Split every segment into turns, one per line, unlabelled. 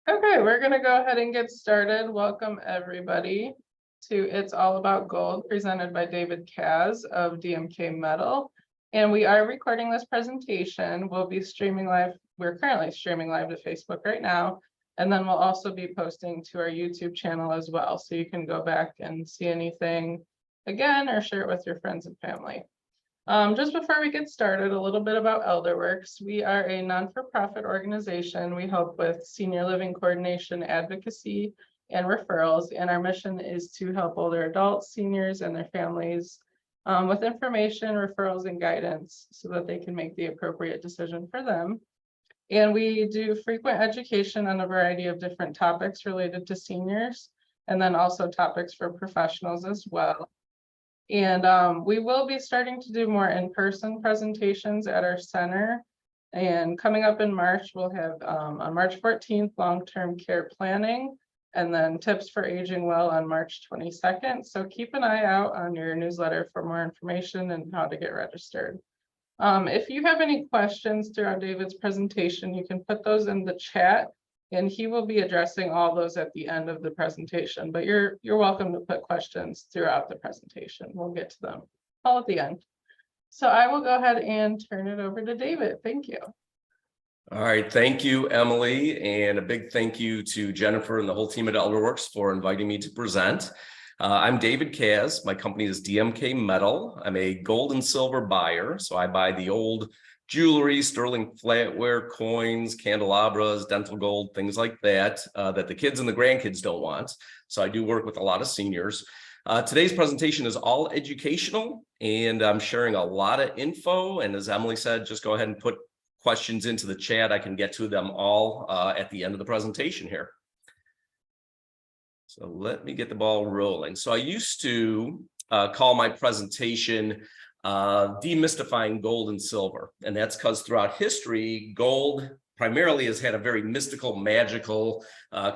Okay, we're going to go ahead and get started. Welcome, everybody, to It's All About Gold, presented by David Kaz of DMK Metal. And we are recording this presentation. We'll be streaming live. We're currently streaming live to Facebook right now. And then we'll also be posting to our YouTube channel as well. So you can go back and see anything again or share it with your friends and family. Just before we get started, a little bit about ElderWorks. We are a non-for-profit organization. We help with senior living coordination, advocacy, and referrals. And our mission is to help older adults, seniors, and their families with information, referrals, and guidance so that they can make the appropriate decision for them. And we do frequent education on a variety of different topics related to seniors, and then also topics for professionals as well. And we will be starting to do more in-person presentations at our center. And coming up in March, we'll have on March 14th, long-term care planning, and then tips for aging well on March 22nd. So keep an eye out on your newsletter for more information and how to get registered. If you have any questions throughout David's presentation, you can put those in the chat. And he will be addressing all those at the end of the presentation, but you're welcome to put questions throughout the presentation. We'll get to them all at the end. So I will go ahead and turn it over to David. Thank you.
All right, thank you, Emily, and a big thank you to Jennifer and the whole team at ElderWorks for inviting me to present. I'm David Kaz. My company is DMK Metal. I'm a gold and silver buyer, so I buy the old jewelry, sterling flatware, coins, candelabras, dental gold, things like that, that the kids and the grandkids don't want. So I do work with a lot of seniors. Today's presentation is all educational, and I'm sharing a lot of info. And as Emily said, just go ahead and put questions into the chat. I can get to them all at the end of the presentation here. So let me get the ball rolling. So I used to call my presentation demystifying gold and silver. And that's because throughout history, gold primarily has had a very mystical, magical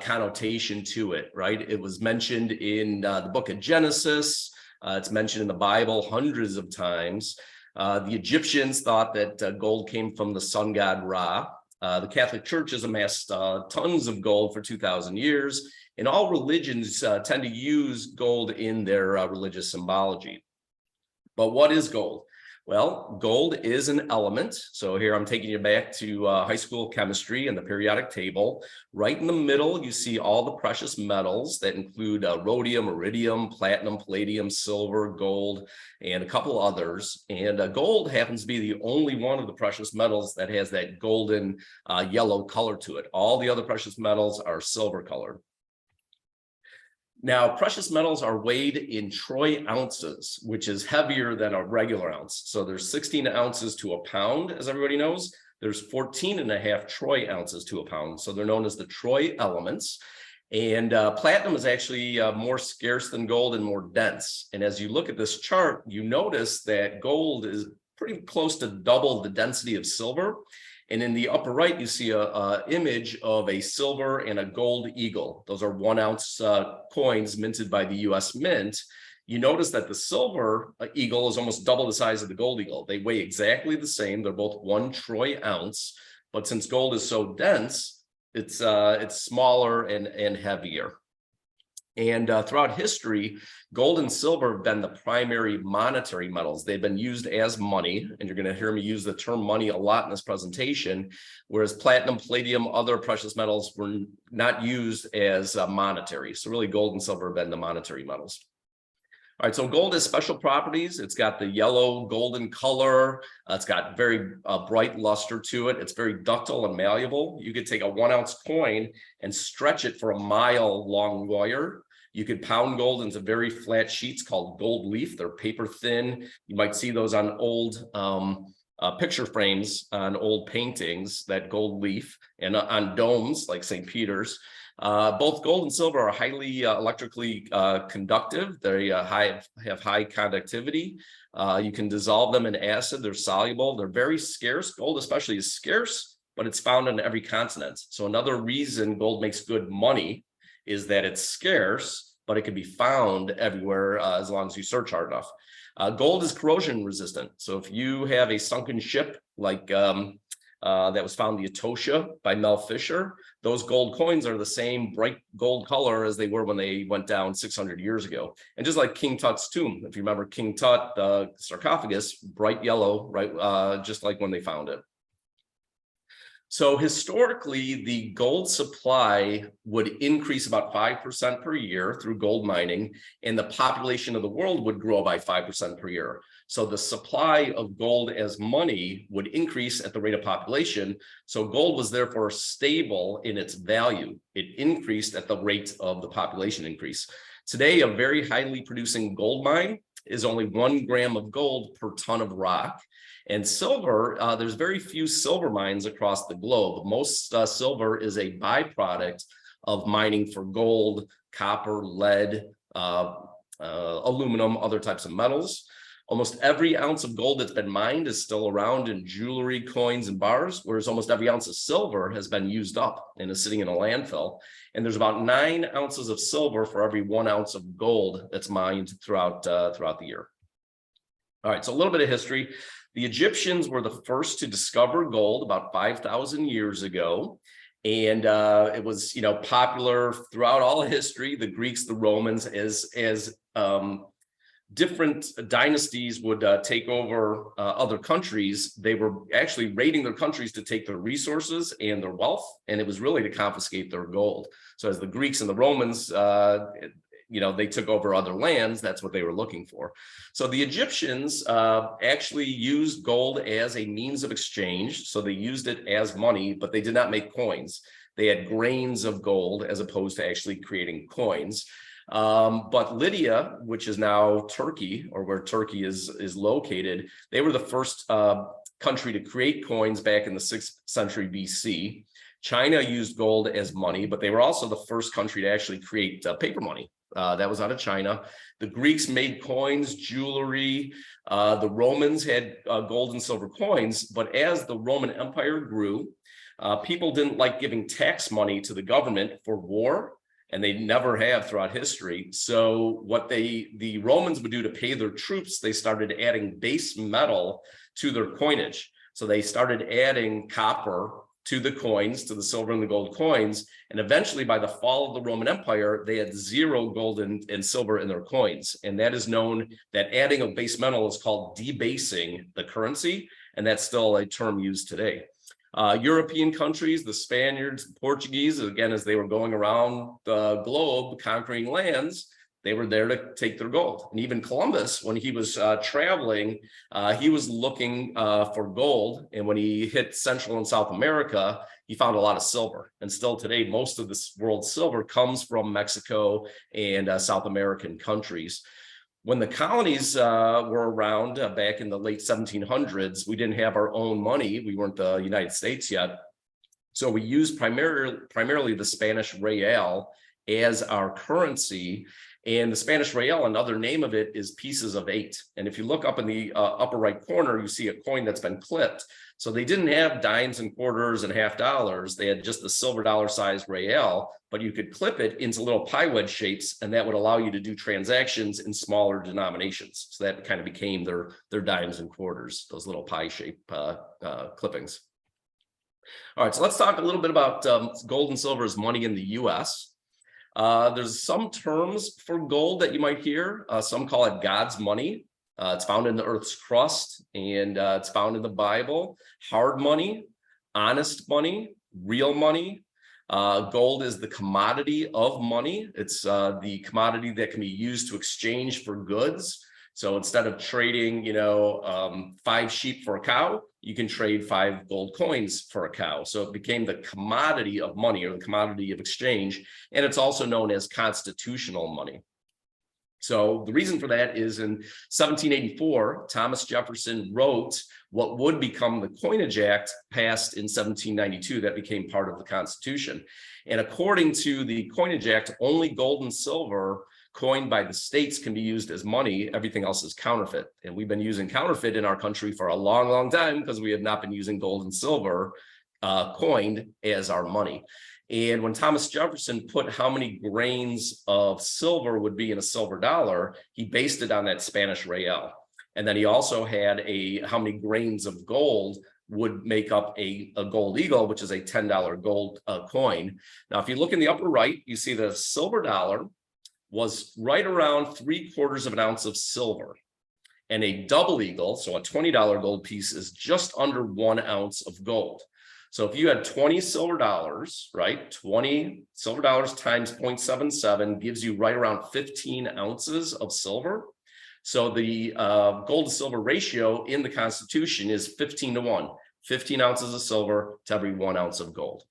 connotation to it, right? It was mentioned in the book of Genesis. It's mentioned in the Bible hundreds of times. The Egyptians thought that gold came from the sun god Ra. The Catholic Church has amassed tons of gold for 2,000 years. And all religions tend to use gold in their religious symbology. But what is gold? Well, gold is an element. So here I'm taking you back to high school chemistry and the periodic table. Right in the middle, you see all the precious metals that include rhodium, iridium, platinum, palladium, silver, gold, and a couple others. And gold happens to be the only one of the precious metals that has that golden yellow color to it. All the other precious metals are silver colored. Now, precious metals are weighed in troy ounces, which is heavier than a regular ounce. So there's 16 ounces to a pound, as everybody knows. There's 14.5 troy ounces to a pound. So they're known as the troy elements. And platinum is actually more scarce than gold and more dense. And as you look at this chart, you notice that gold is pretty close to double the density of silver. And in the upper right, you see an image of a silver and a gold eagle. Those are 1 ounce coins minted by the US Mint. You notice that the silver eagle is almost double the size of the gold eagle. They weigh exactly the same. They're both 1 troy ounce. But since gold is so dense, it's smaller and heavier. And throughout history, gold and silver have been the primary monetary metals. They've been used as money, and you're going to hear me use the term money a lot in this presentation, whereas platinum, palladium, other precious metals were not used as monetary. So really gold and silver have been the monetary metals. All right, so gold has special properties. It's got the yellow golden color. It's got very bright luster to it. It's very ductile and malleable. You could take a 1 ounce coin and stretch it for a mile long wire. You could pound gold into very flat sheets called gold leaf. They're paper thin. You might see those on old picture frames on old paintings, that gold leaf, and on domes like St. Peter's. Both gold and silver are highly electrically conductive. They have high conductivity. You can dissolve them in acid. They're soluble. They're very scarce. Gold especially is scarce, but it's found on every continent. So another reason gold makes good money is that it's scarce, but it can be found everywhere as long as you search hard enough. Gold is corrosion resistant. So if you have a sunken ship like that was found in the Etosha by Mel Fisher. Those gold coins are the same bright gold color as they were when they went down 600 years ago. And just like King Tut's tomb, if you remember King Tut, the sarcophagus, bright yellow, right? Just like when they found it. So historically, the gold supply would increase about 5% per year through gold mining, and the population of the world would grow by 5% per year. So the supply of gold as money would increase at the rate of population. So gold was therefore stable in its value. It increased at the rate of the population increase. Today, a very highly producing gold mine is only 1 gram of gold per ton of rock. And silver, there's very few silver mines across the globe. Most silver is a byproduct of mining for gold, copper, lead, aluminum, other types of metals. Almost every ounce of gold that's been mined is still around in jewelry, coins, and bars, whereas almost every ounce of silver has been used up and is sitting in a landfill. And there's about 9 ounces of silver for every 1 ounce of gold that's mined throughout the year. All right, so a little bit of history. The Egyptians were the first to discover gold about 5,000 years ago. And it was, popular throughout all history. The Greeks, the Romans, as different dynasties would take over other countries, they were actually raiding their countries to take their resources and their wealth, and it was really to confiscate their gold. So as the Greeks and the Romans, they took over other lands, that's what they were looking for. So the Egyptians actually used gold as a means of exchange. So they used it as money, but they did not make coins. They had grains of gold as opposed to actually creating coins. But Lydia, which is now Turkey, or where Turkey is located, they were the first country to create coins back in the 6th century BC. China used gold as money, but they were also the first country to actually create paper money. That was out of China. The Greeks made coins, jewelry. The Romans had gold and silver coins, but as the Roman Empire grew, people didn't like giving tax money to the government for war, and they never have throughout history. So what the Romans would do to pay their troops, they started adding base metal to their coinage. So they started adding copper to the coins, to the silver and the gold coins. And eventually by the fall of the Roman Empire, they had 0 gold and silver in their coins. And that is known, that adding of base metal is called debasing the currency. And that's still a term used today. European countries, the Spaniards, the Portuguese, again, as they were going around the globe, conquering lands, they were there to take their gold. And even Columbus, when he was traveling, he was looking for gold. And when he hit Central and South America, he found a lot of silver. And still today, most of this world's silver comes from Mexico and South American countries. When the colonies were around back in the late 1700s, we didn't have our own money. We weren't the United States yet. So we used primarily the Spanish real as our currency. And the Spanish real, another name of it is pieces of 8. And if you look up in the upper right corner, you see a coin that's been clipped. So they didn't have dimes and quarters and half dollars. They had just the silver dollar size real, but you could clip it into little pie wedge shapes, and that would allow you to do transactions in smaller denominations. So that kind of became their dimes and quarters, those little pie shape clippings. All right, so let's talk a little bit about gold and silver as money in the US. There's some terms for gold that you might hear. Some call it God's money. It's found in the earth's crust, and it's found in the Bible. Hard money, honest money, real money. Gold is the commodity of money. It's the commodity that can be used to exchange for goods. So instead of trading, 5 sheep for a cow, you can trade 5 gold coins for a cow. So it became the commodity of money, or the commodity of exchange. And it's also known as constitutional money. So the reason for that is in 1784, Thomas Jefferson wrote what would become the Coinage Act, passed in 1792, that became part of the Constitution. And according to the Coinage Act, only gold and silver coined by the states can be used as money. Everything else is counterfeit. And we've been using counterfeit in our country for a long, long time, because we have not been using gold and silver coined as our money. And when Thomas Jefferson put how many grains of silver would be in a silver dollar, he based it on that Spanish real. And then he also had how many grains of gold would make up a gold eagle, which is a $10 gold coin. Now, if you look in the upper right, you see the silver dollar was right around 3/4 of an ounce of silver. And a double eagle, so a $20 gold piece, is just under 1 ounce of gold. So if you had 20 silver dollars, right, 20 silver dollars times 0.77 gives you right around 15 ounces of silver. So the gold to silver ratio in the Constitution is 15-1, 15 ounces of silver to every 1 ounce of gold.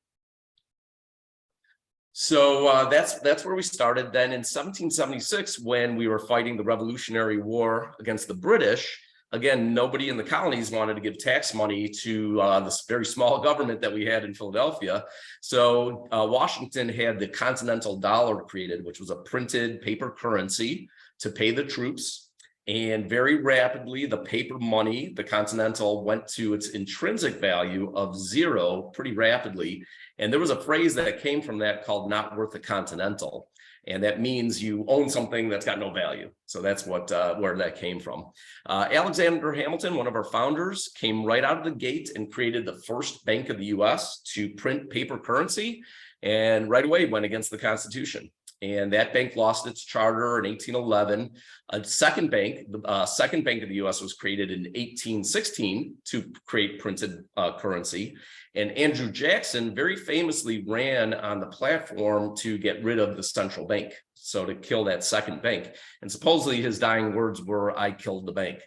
So that's where we started. Then in 1776, when we were fighting the Revolutionary War against the British, again, nobody in the colonies wanted to give tax money to this very small government that we had in Philadelphia. So Washington had the Continental Dollar created, which was a printed paper currency to pay the troops. And very rapidly, the paper money, the Continental, went to its intrinsic value of 0 pretty rapidly. And there was a phrase that came from that called "not worth a Continental." And that means you own something that's got no value. So that's what where that came from. Alexander Hamilton, one of our founders, came right out of the gate and created the first bank of the US to print paper currency, and right away went against the Constitution. And that bank lost its charter in 1811. A second bank, the second bank of the US, was created in 1816 to create printed currency. And Andrew Jackson very famously ran on the platform to get rid of the central bank, so to kill that second bank. And supposedly his dying words were, "I killed the bank."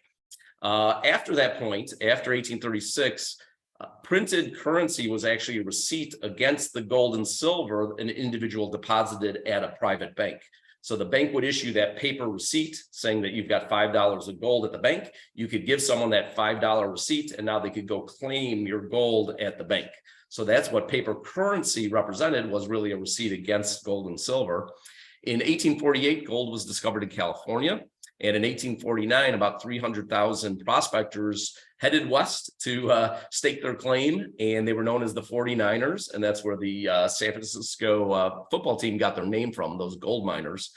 After that point, after 1836, printed currency was actually a receipt against the gold and silver an individual deposited at a private bank. So the bank would issue that paper receipt saying that you've got $5 of gold at the bank. You could give someone that $5 receipt, and now they could go claim your gold at the bank. So that's what paper currency represented, was really a receipt against gold and silver. In 1848, gold was discovered in California. And in 1849, about 300,000 prospectors headed west to stake their claim, and they were known as the 49ers, and that's where the San Francisco football team got their name from, those gold miners.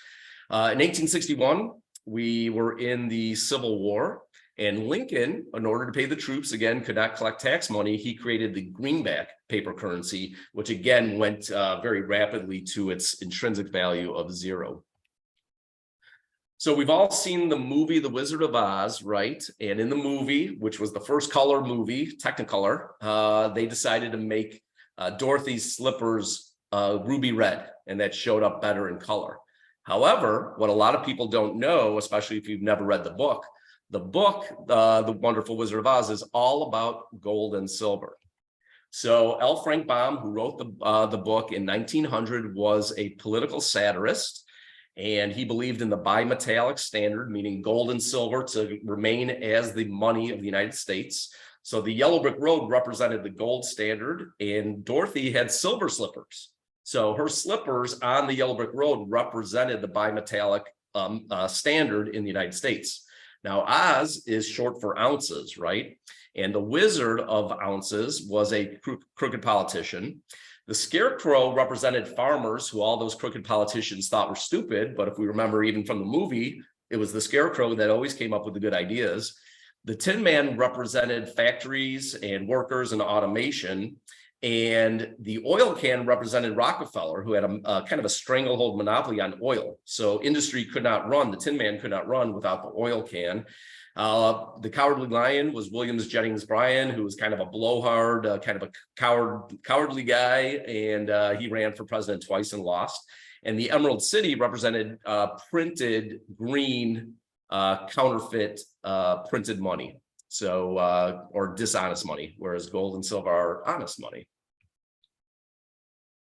In 1861, we were in the Civil War, and Lincoln, in order to pay the troops, again, could not collect tax money. He created the greenback paper currency, which again went very rapidly to its intrinsic value of 0. So we've all seen the movie The Wizard of Oz, right? And in the movie, which was the first color movie, Technicolor, they decided to make Dorothy's slippers ruby red, and that showed up better in color. However, what a lot of people don't know, especially if you've never read the book, The Wonderful Wizard of Oz, is all about gold and silver. So L. Frank Baum, who wrote the book in 1900, was a political satirist. And he believed in the bimetallic standard, meaning gold and silver to remain as the money of the United States. So the yellow brick road represented the gold standard, and Dorothy had silver slippers. So her slippers on the yellow brick road represented the bimetallic standard in the United States. Now, Oz is short for ounces, right? And the Wizard of Ounces was a crooked politician. The Scarecrow represented farmers who all those crooked politicians thought were stupid. But if we remember, even from the movie, it was the Scarecrow that always came up with the good ideas. The Tin Man represented factories and workers and automation. And the Oil Can represented Rockefeller, who had a kind of a stranglehold monopoly on oil. So industry could not run, the Tin Man could not run without the oil can. The Cowardly Lion was Williams Jennings Bryan, who was kind of a blowhard, kind of a cowardly guy, and he ran for president twice and lost. And the Emerald City represented printed green counterfeit printed money, so or dishonest money, whereas gold and silver are honest money.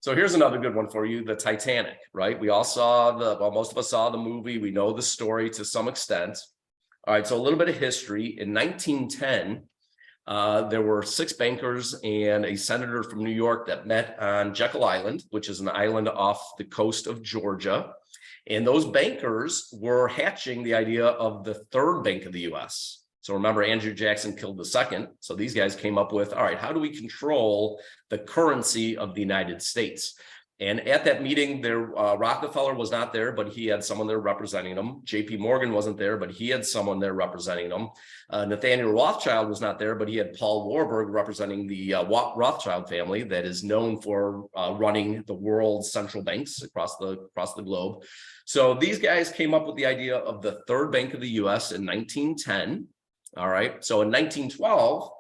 So here's another good one for you, the Titanic, right? We all saw most of us saw the movie. We know the story to some extent. All right, so a little bit of history. In 1910, there were 6 bankers and a senator from New York that met on Jekyll Island, which is an island off the coast of Georgia. And those bankers were hatching the idea of the third bank of the US. So remember, Andrew Jackson killed the second. So these guys came up with, all right, how do we control the currency of the United States? And at that meeting, Rockefeller was not there, but he had someone there representing him. JP Morgan wasn't there, but he had someone there representing him. Nathaniel Rothschild was not there, but he had Paul Warburg representing the Rothschild family that is known for running the world's central banks across the globe. So these guys came up with the idea of the third bank of the US in 1910. All right. So in 1912,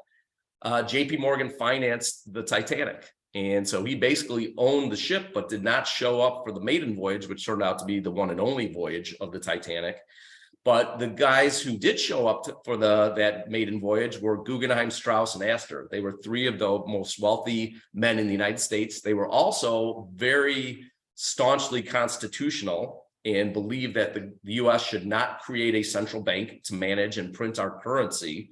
JP Morgan financed the Titanic. And so he basically owned the ship, but did not show up for the maiden voyage, which turned out to be the one and only voyage of the Titanic. But the guys who did show up for that maiden voyage were Guggenheim, Strauss, and Astor. They were three of the most wealthy men in the United States. They were also very staunchly constitutional and believed that the US should not create a central bank to manage and print our currency.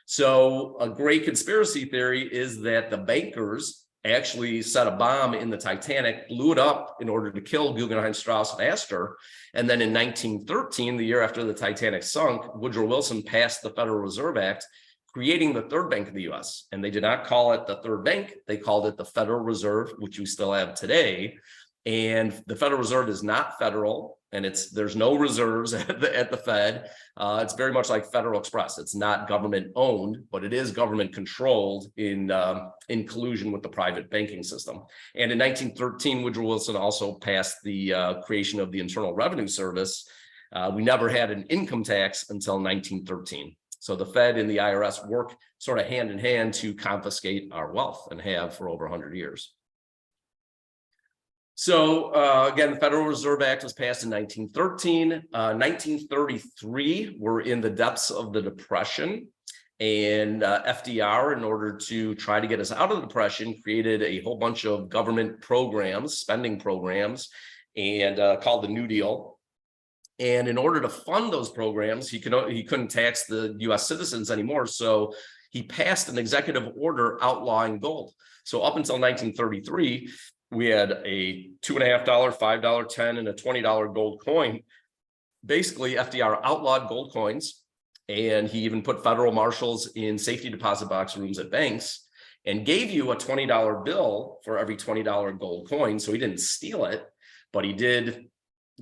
So a great conspiracy theory is that the bankers actually set a bomb in the Titanic, blew it up in order to kill Guggenheim, Strauss, and Astor. And then in 1913, the year after the Titanic sunk, Woodrow Wilson passed the Federal Reserve Act, creating the third bank of the US. And they did not call it the third bank. They called it the Federal Reserve, which we still have today. And the Federal Reserve is not federal, and there's no reserves at the Fed. It's very much like Federal Express. It's not government owned, but it is government controlled in collusion with the private banking system. And in 1913, Woodrow Wilson also passed the creation of the Internal Revenue Service. We never had an income tax until 1913. So the Fed and the IRS work sort of hand in hand to confiscate our wealth, and have for over 100 years. So again, the Federal Reserve Act was passed in 1913. 1933, we're in the depths of the Depression, and FDR, in order to try to get us out of the Depression, created a whole bunch of government programs, spending programs, and called the New Deal. And in order to fund those programs, he couldn't tax the US citizens anymore. So he passed an executive order outlawing gold. So up until 1933, we had a $2.50, $5, $10, and a $20 gold coin. Basically, FDR outlawed gold coins, and he even put federal marshals in safety deposit box rooms at banks and gave you a $20 bill for every $20 gold coin. So he didn't steal it, but he did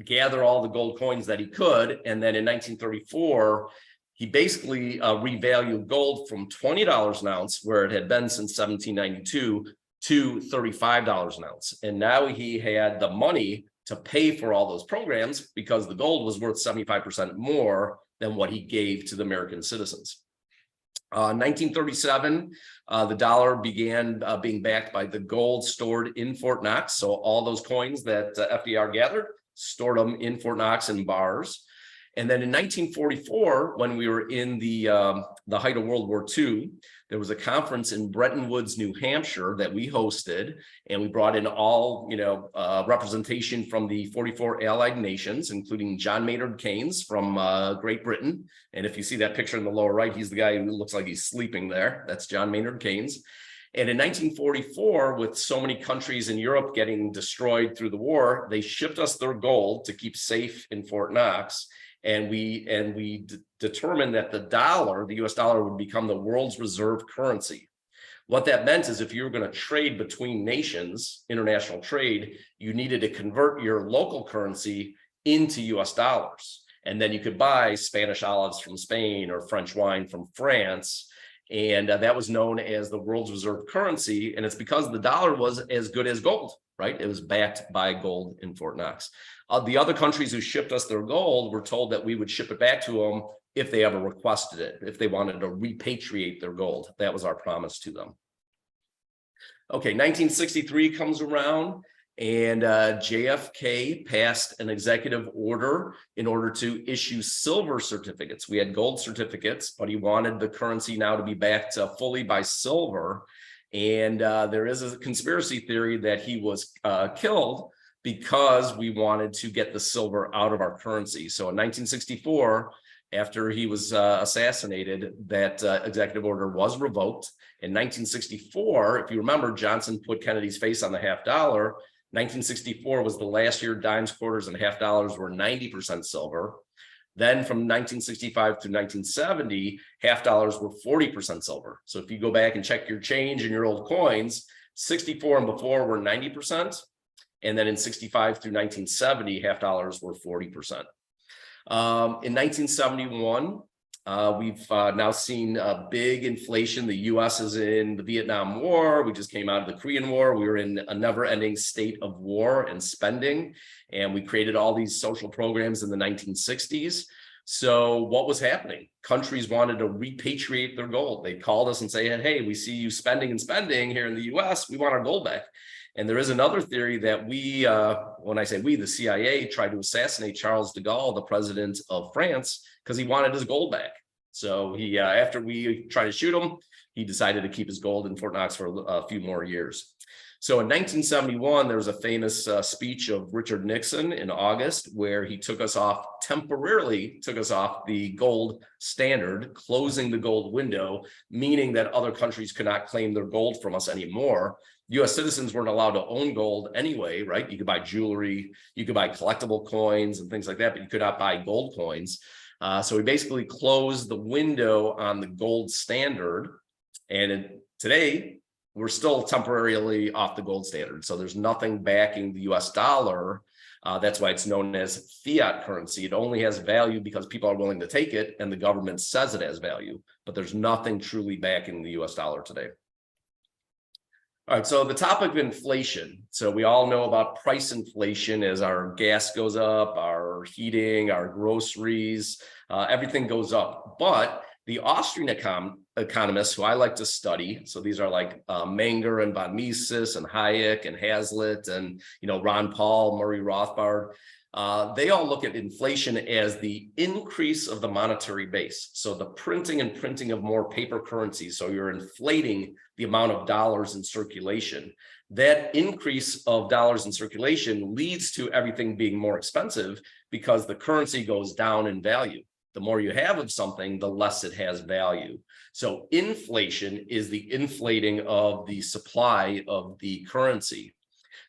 gather all the gold coins that he could. And then in 1934, he basically revalued gold from $20 an ounce, where it had been since 1792, to $35 an ounce. And now he had the money to pay for all those programs because the gold was worth 75% more than what he gave to the American citizens. 1937, the dollar began being backed by the gold stored in Fort Knox. So all those coins that FDR gathered, stored them in Fort Knox in bars. And then in 1944, when we were in the height of World War II, there was a conference in Bretton Woods, New Hampshire that we hosted, and we brought in all, representation from the 44 allied nations, including John Maynard Keynes from Great Britain. And if you see that picture in the lower right, he's the guy who looks like he's sleeping there. That's John Maynard Keynes. And in 1944, with so many countries in Europe getting destroyed through the war, they shipped us their gold to keep safe in Fort Knox. And we determined that the US dollar, would become the world's reserve currency. What that meant is if you were going to trade between nations, international trade, you needed to convert your local currency into US dollars. And then you could buy Spanish olives from Spain or French wine from France. And that was known as the world's reserve currency. And it's because the dollar was as good as gold, right? It was backed by gold in Fort Knox. The other countries who shipped us their gold were told that we would ship it back to them if they ever requested it, if they wanted to repatriate their gold. That was our promise to them. Okay, 1963 comes around, and JFK passed an executive order in order to issue silver certificates. We had gold certificates, but he wanted the currency now to be backed fully by silver. And there is a conspiracy theory that he was killed because we wanted to get the silver out of our currency. So in 1964, after he was assassinated, that executive order was revoked. In 1964, if you remember, Johnson put Kennedy's face on the $50. 1964 was the last year dimes, quarters, and $50 were 90% silver. Then from 1965 to 1970, $50 were 40% silver. So if you go back and check your change in your old coins, 64 and before were 90%. And then in 65 through 1970, half dollars were 40%. In 1971, we've now seen a big inflation. The US is in the Vietnam War. We just came out of the Korean War. We were in a never-ending state of war and spending, and we created all these social programs in the 1960s. So what was happening? Countries wanted to repatriate their gold. They called us and say, hey, we see you spending and spending here in the US. We want our gold back. And there is another theory that we, when I say we, the CIA tried to assassinate Charles de Gaulle, the president of France, because he wanted his gold back. So he, after we tried to shoot him, he decided to keep his gold in Fort Knox for a few more years. So in 1971, there was a famous speech of Richard Nixon in August, where he temporarily took us off the gold standard, closing the gold window, meaning that other countries could not claim their gold from us anymore. US citizens weren't allowed to own gold anyway, right? You could buy jewelry, you could buy collectible coins and things like that, but you could not buy gold coins. So we basically closed the window on the gold standard. And today, we're still temporarily off the gold standard. So there's nothing backing the US dollar. That's why it's known as fiat currency. It only has value because people are willing to take it and the government says it has value, but there's nothing truly backing the US dollar today. All right, so the topic of inflation. So we all know about price inflation as our gas goes up, our heating, our groceries, everything goes up. But the Austrian economists who I like to study, so these are like Menger and von Mises and Hayek and Hazlitt and Ron Paul, Murray Rothbard, they all look at inflation as the increase of the monetary base. So the printing of more paper currency. So you're inflating the amount of dollars in circulation. That increase of dollars in circulation leads to everything being more expensive because the currency goes down in value. The more you have of something, the less it has value. So inflation is the inflating of the supply of the currency.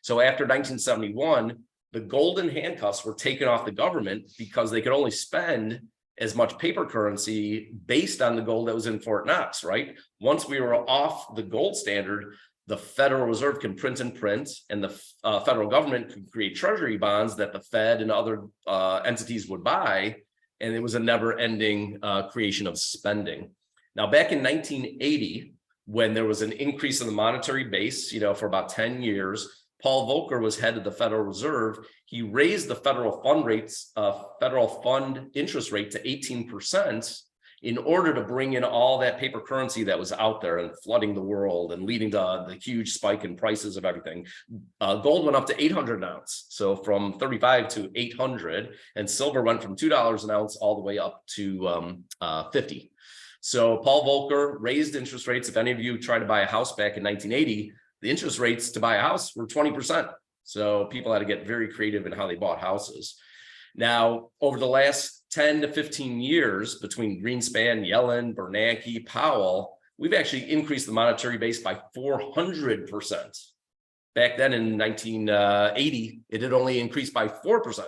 So after 1971, the golden handcuffs were taken off the government because they could only spend as much paper currency based on the gold that was in Fort Knox, right? Once we were off the gold standard, the Federal Reserve can print and print, and the federal government could create treasury bonds that the Fed and other entities would buy. And it was a never-ending creation of spending. Now, back in 1980, when there was an increase in the monetary base, for about 10 years, Paul Volcker was head of the Federal Reserve. He raised the federal fund interest rate to 18% in order to bring in all that paper currency that was out there and flooding the world and leading to the huge spike in prices of everything. Gold went up to 800 an ounce, so from 35 to 800, and silver went from $2 an ounce all the way up to 50. So Paul Volcker raised interest rates. If any of you tried to buy a house back in 1980, the interest rates to buy a house were 20%. So people had to get very creative in how they bought houses. Now, over the last 10 to 15 years, between Greenspan, Yellen, Bernanke, Powell, we've actually increased the monetary base by 400%. Back then in 1980, it had only increased by 4%.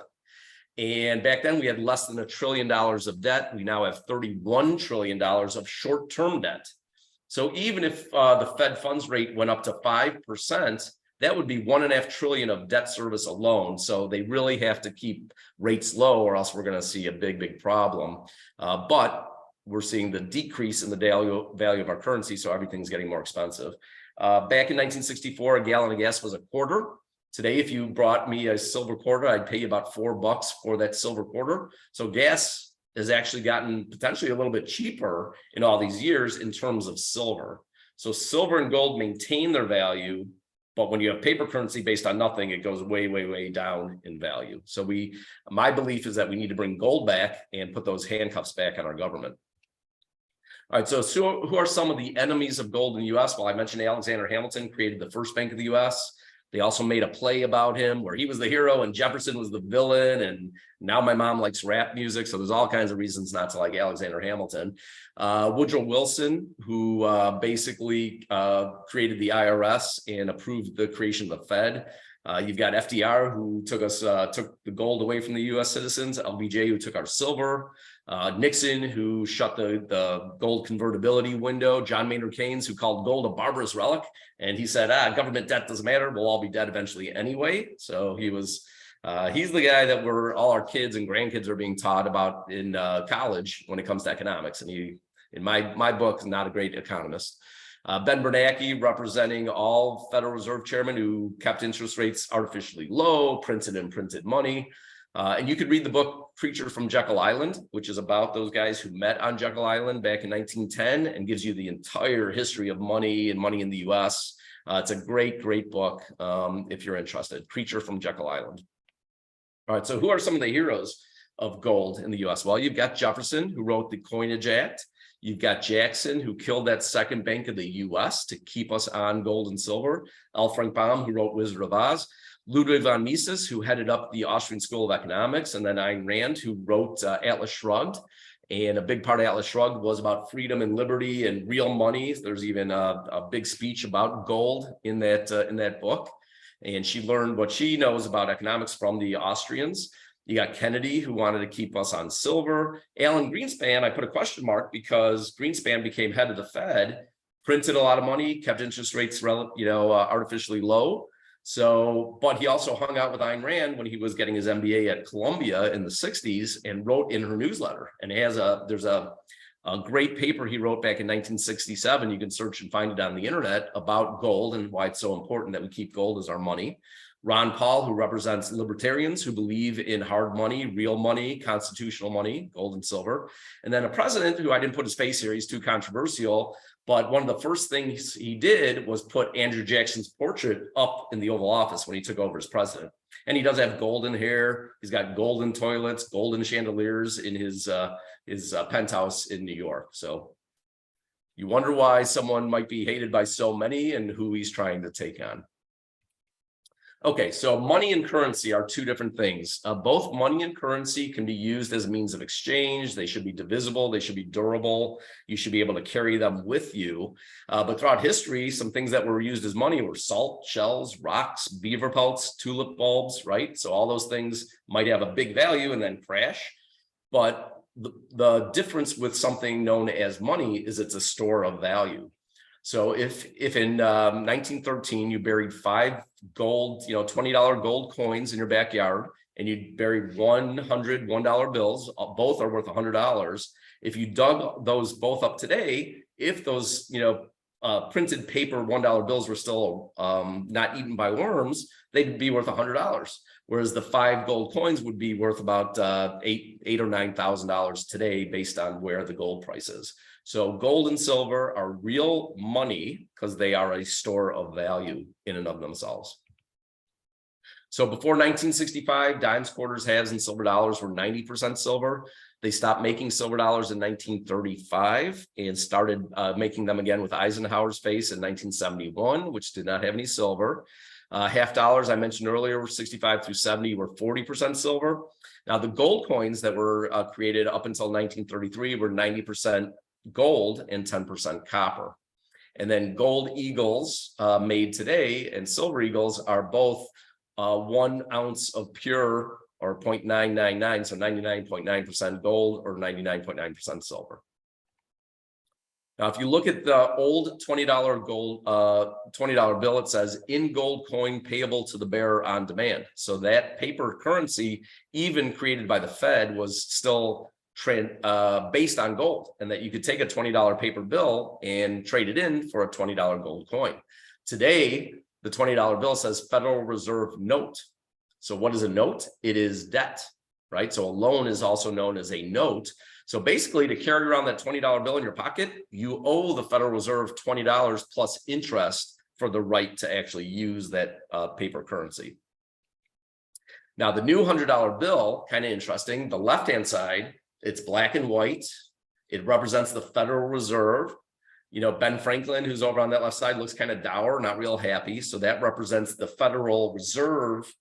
And back then we had less than $1 trillion of debt. We now have $31 trillion of short-term debt. So even if the Fed funds rate went up to 5%, that would be $1.5 trillion of debt service alone. So they really have to keep rates low, or else we're going to see a big problem. But we're seeing the decrease in the value of our currency, so everything's getting more expensive. Back in 1964, a gallon of gas was a quarter. Today, if you brought me a silver quarter, I'd pay you about $4 for that silver quarter. So gas has actually gotten potentially a little bit cheaper in all these years in terms of silver. So silver and gold maintain their value, but when you have paper currency based on nothing, it goes way down in value. So my belief is that we need to bring gold back and put those handcuffs back on our government. All right, so who are some of the enemies of gold in the US? Well, I mentioned Alexander Hamilton created the first bank of the US. They also made a play about him where he was the hero and Jefferson was the villain. And now my mom likes rap music. So there's all kinds of reasons not to like Alexander Hamilton. Woodrow Wilson, who basically created the IRS and approved the creation of the Fed. You've got FDR, who took the gold away from the U.S. citizens, LBJ, who took our silver, Nixon, who shut the gold convertibility window, John Maynard Keynes, who called gold a barbarous relic. And he said, government debt doesn't matter. We'll all be dead eventually anyway. So he's the guy that all our kids and grandkids are being taught about in college when it comes to economics. And he, in my book, is not a great economist. Ben Bernanke, representing all Federal Reserve chairmen who kept interest rates artificially low, printed and printed money. And you could read the book Preacher from Jekyll Island, which is about those guys who met on Jekyll Island back in 1910 and gives you the entire history of money and money in the US. It's a great, great book if you're interested. Preacher from Jekyll Island. All right, so who are some of the heroes of gold in the US? Well, you've got Jefferson, who wrote the Coinage Act. You've got Jackson, who killed that second bank of the US to keep us on gold and silver. L. Frank Baum, who wrote Wizard of Oz. Ludwig von Mises, who headed up the Austrian School of Economics. And then Ayn Rand, who wrote Atlas Shrugged. And a big part of Atlas Shrugged was about freedom and liberty and real money. There's even a big speech about gold in that book. And she learned what she knows about economics from the Austrians. You got Kennedy, who wanted to keep us on silver. Alan Greenspan, I put a question mark because Greenspan became head of the Fed, printed a lot of money, kept interest rates artificially low. So, but he also hung out with Ayn Rand when he was getting his MBA at Columbia in the 60s and wrote in her newsletter. And there's a great paper he wrote back in 1967. You can search and find it on the internet about gold and why it's so important that we keep gold as our money. Ron Paul, who represents libertarians who believe in hard money, real money, constitutional money, gold and silver. And then a president who I didn't put his face here, he's too controversial, but one of the first things he did was put Andrew Jackson's portrait up in the Oval Office when he took over as president. And he does have golden hair. He's got golden toilets, golden chandeliers in his penthouse in New York. So you wonder why someone might be hated by so many and who he's trying to take on. Okay, so money and currency are two different things. Both money and currency can be used as a means of exchange. They should be divisible. They should be durable. You should be able to carry them with you. But throughout history, some things that were used as money were salt, shells, rocks, beaver pelts, tulip bulbs, right? So all those things might have a big value and then crash. But the difference with something known as money is it's a store of value. So if in 1913 you buried 5 gold, $20 gold coins in your backyard, and you buried 100 $1 bills, both are worth $100. If you dug those both up today, if those printed paper $1 bills were still not eaten by worms, they'd be worth $100. Whereas the 5 gold coins would be worth about $8,000 or $9,000 today, based on where the gold price is. So gold and silver are real money because they are a store of value in and of themselves. So before 1965, dimes, quarters, halves, and silver dollars were 90% silver. They stopped making silver dollars in 1935 and started making them again with Eisenhower's face in 1971, which did not have any silver. Half dollars, I mentioned earlier, were 65 through 70 were 40% silver. Now the gold coins that were created up until 1933 were 90% gold and 10% copper. And then gold eagles made today and silver eagles are both 1 ounce of pure, or 0.999, so 99.9% gold or 99.9% silver. Now, if you look at the old $20 gold, $20 bill, it says in gold coin payable to the bearer on demand. So that paper currency, even created by the Fed, was still based on gold, and that you could take a $20 paper bill and trade it in for a $20 gold coin. Today, the $20 bill says Federal Reserve note. So what is a note? It is debt, right? So a loan is also known as a note. So basically, to carry around that $20 bill in your pocket, you owe the Federal Reserve $20 plus interest for the right to actually use that paper currency. Now, the new $100 bill, kind of interesting, the left-hand side, it's black and white. It represents the Federal Reserve. Ben Franklin, who's over on that left side, looks kind of dour, not real happy. So that represents the Federal Reserve,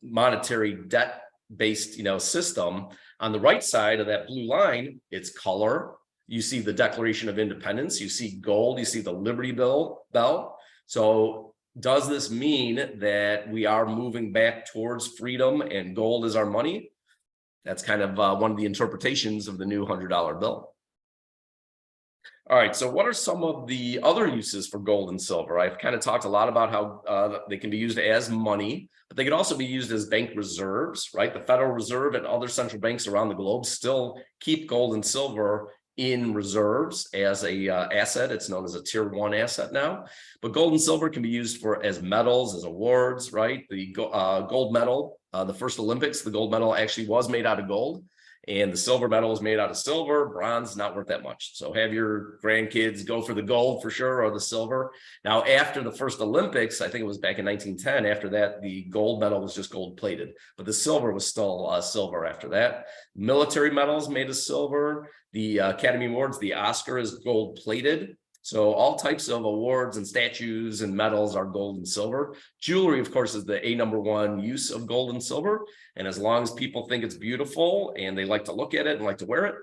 monetary debt-based, system. On the right side of that blue line, it's color. You see the Declaration of Independence. You see gold. You see the Liberty Bell. So Does this mean that we are moving back towards freedom and gold is our money? That's kind of one of the interpretations of the new $100 bill. All right, so what are some of the other uses for gold and silver? I've kind of talked a lot about how they can be used as money, but they could also be used as bank reserves, right? The Federal Reserve and other central banks around the globe still keep gold and silver in reserves as a asset. It's known as a tier 1 asset now, but gold and silver can be used for as medals, as awards, right? The gold medal, the first Olympics, the gold medal actually was made out of gold. And the silver medal is made out of silver. Bronze, not worth that much. So have your grandkids go for the gold for sure, or the silver. Now, after the first Olympics, I think it was back in 1910, after that, the gold medal was just gold plated, but the silver was still silver after that. Military medals made of silver. The Academy Awards, the Oscar is gold plated. So all types of awards and statues and medals are gold and silver. Jewelry, of course, is the #1 use of gold and silver. And as long as people think it's beautiful and they like to look at it and like to wear it,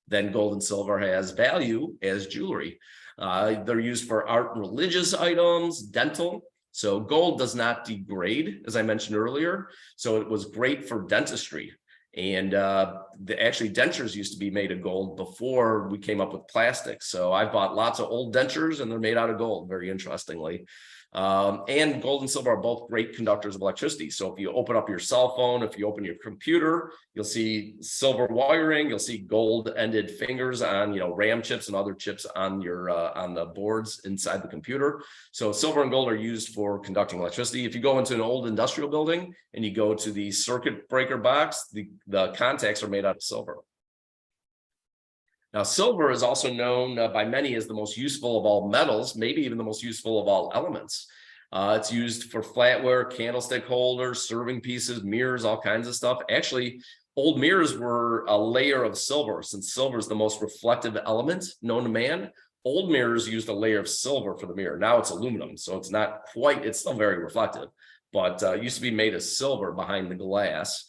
then gold and silver has value as jewelry. They're used for art and religious items, dental. So gold does not degrade, as I mentioned earlier. So it was great for dentistry. And actually dentures used to be made of gold before we came up with plastic. So I bought lots of old dentures and they're made out of gold, very interestingly. And gold and silver are both great conductors of electricity. So if you open up your cell phone, if you open your computer, you'll see silver wiring, you'll see gold-ended fingers on, RAM chips and other chips on your on the boards inside the computer. So silver and gold are used for conducting electricity. If you go into an old industrial building and you go to the circuit breaker box, the contacts are made out of silver. Now, silver is also known by many as the most useful of all metals, maybe even the most useful of all elements. It's used for flatware, candlestick holders, serving pieces, mirrors, all kinds of stuff. Actually, old mirrors were a layer of silver. Since silver is the most reflective element known to man, old mirrors used a layer of silver for the mirror. Now it's aluminum, so it's not quite, it's still very reflective, but it used to be made of silver behind the glass.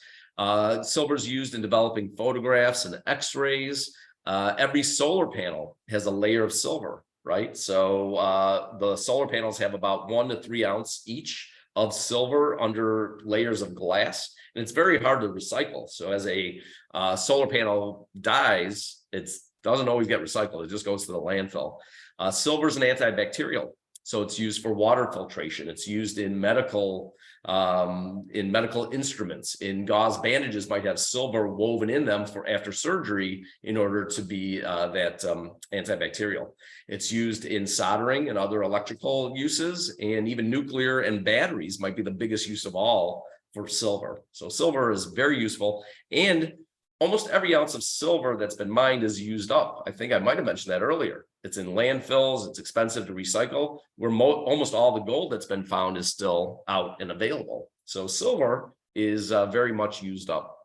Silver is used in developing photographs and x-rays. Every solar panel has a layer of silver, right? So the solar panels have about 1 to 3 ounce each of silver under layers of glass, and it's very hard to recycle. So as a solar panel dies, it doesn't always get recycled. It just goes to the landfill. Silver is an antibacterial. So it's used for water filtration. It's used in medical instruments. In gauze bandages might have silver woven in them for after surgery in order to be that antibacterial. It's used in soldering and other electrical uses, and even nuclear and batteries might be the biggest use of all for silver. So silver is very useful, and almost every ounce of silver that's been mined is used up. I think I might have mentioned that earlier. It's in landfills. It's expensive to recycle, where almost all the gold that's been found is still out and available. So silver is very much used up.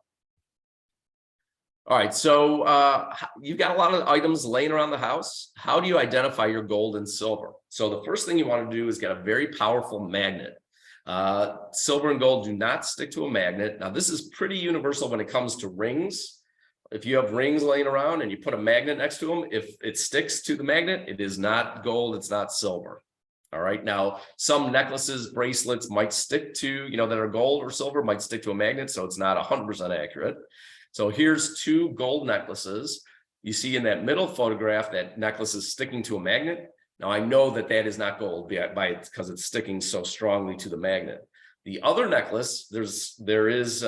All right, so you've got a lot of items laying around the house. How do you identify your gold and silver? So the first thing you want to do is get a very powerful magnet. Silver and gold do not stick to a magnet. Now, this is pretty universal when it comes to rings. If you have rings laying around and you put a magnet next to them, if it sticks to the magnet, it is not gold, it's not silver. All right. Now, some necklaces, bracelets might stick to, that are gold or silver, might stick to a magnet, so it's not 100% accurate. So here's 2 gold necklaces. You see in that middle photograph, that necklace is sticking to a magnet. Now, I know that that is not gold because it's sticking so strongly to the magnet. The other necklace, there is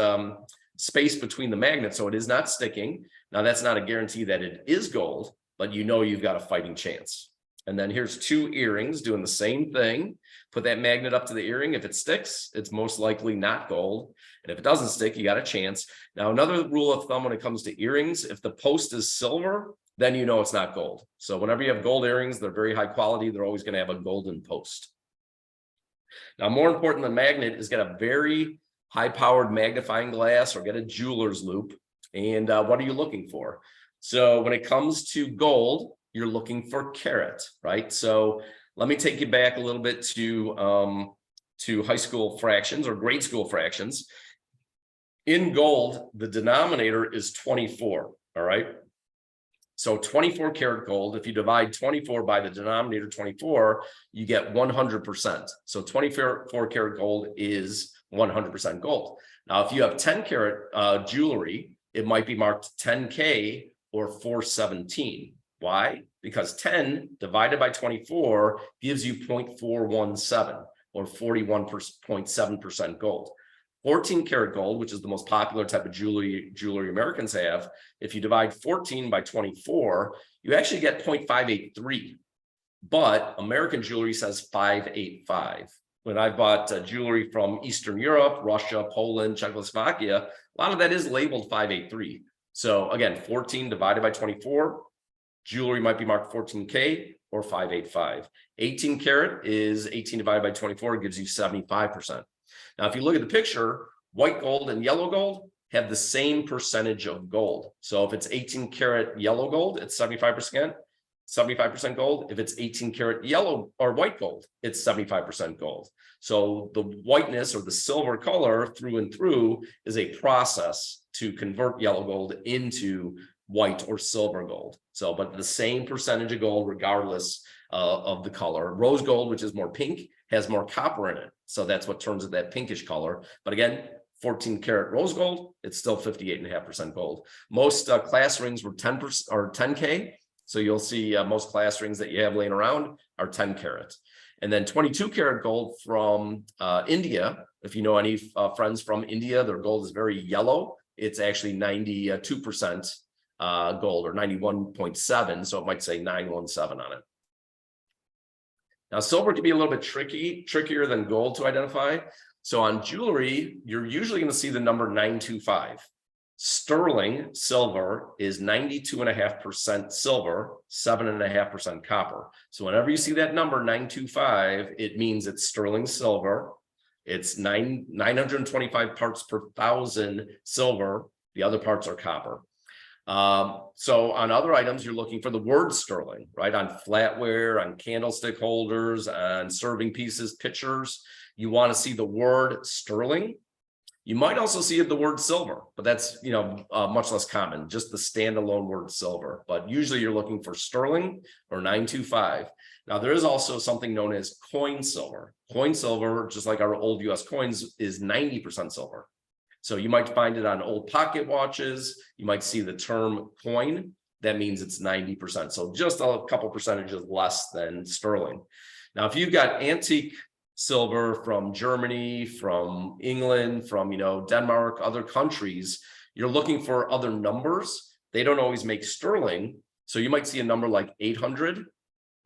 space between the magnets, so it is not sticking. Now, that's not a guarantee that it is gold, but you've got a fighting chance. And then here's 2 earrings doing the same thing. Put that magnet up to the earring. If it sticks, it's most likely not gold. And if it doesn't stick, you got a chance. Now, another rule of thumb when it comes to earrings, if the post is silver, then it's not gold. So whenever you have gold earrings, they're very high quality. They're always going to have a golden post. Now, more important than magnet is get a very high-powered magnifying glass or get a jeweler's loupe. And what are you looking for? So when it comes to gold, you're looking for carat, right? So let me take you back a little bit to high school fractions or grade school fractions. In gold, the denominator is 24, all right? So 24 karat gold, if you divide 24 by the denominator 24, you get 100%. So 24 karat gold is 100% gold. Now, if you have 10 karat jewelry, it might be marked 10K or 417. Why? Because 10 divided by 24 gives you 0.417 or 41.7% gold. 14 karat gold, which is the most popular type of jewelry Americans have, if you divide 14 by 24, you actually get 0.583. But American jewelry says 585. When I bought jewelry from Eastern Europe, Russia, Poland, Czechoslovakia, a lot of that is labeled 583. So again, 14 divided by 24, jewelry might be marked 14K or 585. 18 karat is 18 divided by 24, gives you 75%. Now, if you look at the picture, white gold and yellow gold have the same percentage of gold. So if it's 18 karat yellow gold, it's 75%, 75% gold. If it's 18 karat yellow or white gold, it's 75% gold. So the whiteness or the silver color through and through is a process to convert yellow gold into white or silver gold. So, but the same percentage of gold regardless of the color. Rose gold, which is more pink, has more copper in it. So that's what turns it that pinkish color. But again, 14 karat rose gold, it's still 58.5% gold. Most class rings were 10% or 10K. So you'll see most class rings that you have laying around are 10 karat. And then 22 karat gold from India. If you know any friends from India, their gold is very yellow. It's actually 92% gold, or 91.7. So it might say 917 on it. Now, silver can be a little bit trickier than gold to identify. So on jewelry, you're usually going to see the number 925. Sterling silver is 92.5% silver, 7.5% copper. So whenever you see that number 925, it means it's sterling silver. It's 925 parts per thousand silver. The other parts are copper. So on other items, you're looking for the word sterling, right? On flatware, on candlestick holders, on serving pieces, pitchers, you want to see the word sterling. You might also see the word silver, but that's, much less common, just the standalone word silver. But usually you're looking for sterling or 925. Now, there is also something known as coin silver. Coin silver, just like our old US coins, is 90% silver. So you might find it on old pocket watches. You might see the term coin. That means it's 90%. So just a couple percentages less than sterling. Now, if you've got antique silver from Germany, from England, from, Denmark, other countries, you're looking for other numbers. They don't always make sterling. So you might see a number like 800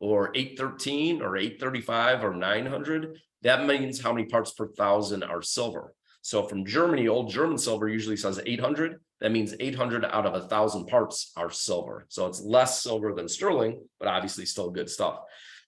or 813 or 835 or 900. That means how many parts per thousand are silver. So from Germany, old German silver usually says 800. That means 800 out of 1,000 parts are silver. So it's less silver than sterling, but obviously still good stuff.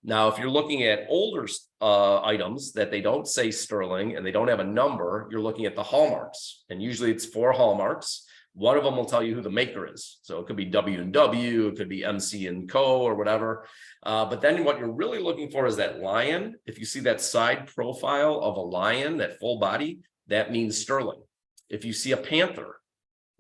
Now, if you're looking at older items that they don't say sterling and they don't have a number, you're looking at the hallmarks. And usually it's 4 hallmarks. One of them will tell you who the maker is. So it could be W&W, it could be MC & Co. or whatever. But then what you're really looking for is that lion. If you see that side profile of a lion, that full body, that means sterling. If you see a panther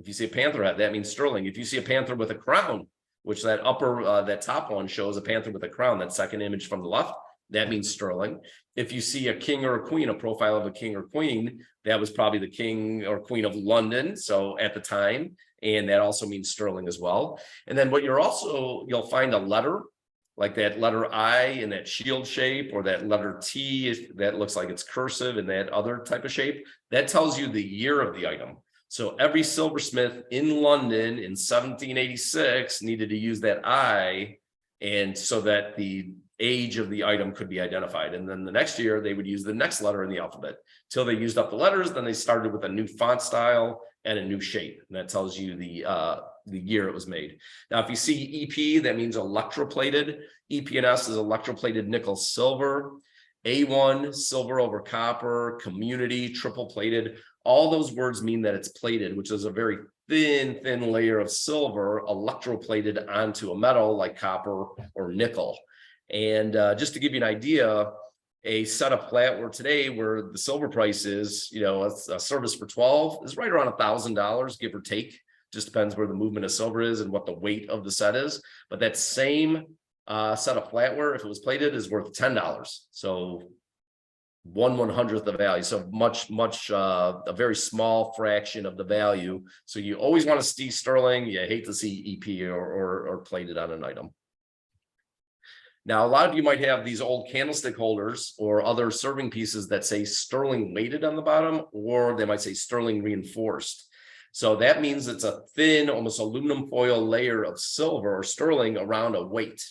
head, that means sterling. If you see a panther with a crown, which that top one shows a panther with a crown, that second image from the left, that means sterling. If you see a king or a queen, a profile of a king or queen, that was probably the king or queen of London. So at the time, and that also means sterling as well. And then what you'll find a letter, like that letter I in that shield shape, or that letter T that looks like it's cursive in that other type of shape. That tells you the year of the item. So every silversmith in London in 1786 needed to use that I, and so that the age of the item could be identified. And then the next year they would use the next letter in the alphabet till they used up the letters. Then they started with a new font style and a new shape. And that tells you the year it was made. Now, if you see EP, that means electroplated. EPNS is electroplated nickel silver. A1, silver over copper. Community, triple plated. All those words mean that it's plated, which is a very thin layer of silver electroplated onto a metal like copper or nickel. And just to give you an idea, a set of flatware today where the silver price is, a service for 12 is right around $1,000, give or take. Just depends where the movement of silver is and what the weight of the set is. But that same set of flatware, if it was plated, is worth $10. So 1/100th the value. So a very small fraction of the value. So you always want to see sterling. You hate to see EP or plated on an item. Now, a lot of you might have these old candlestick holders or other serving pieces that say sterling weighted on the bottom, or they might say sterling reinforced. So that means it's a thin, almost aluminum foil layer of silver or sterling around a weight.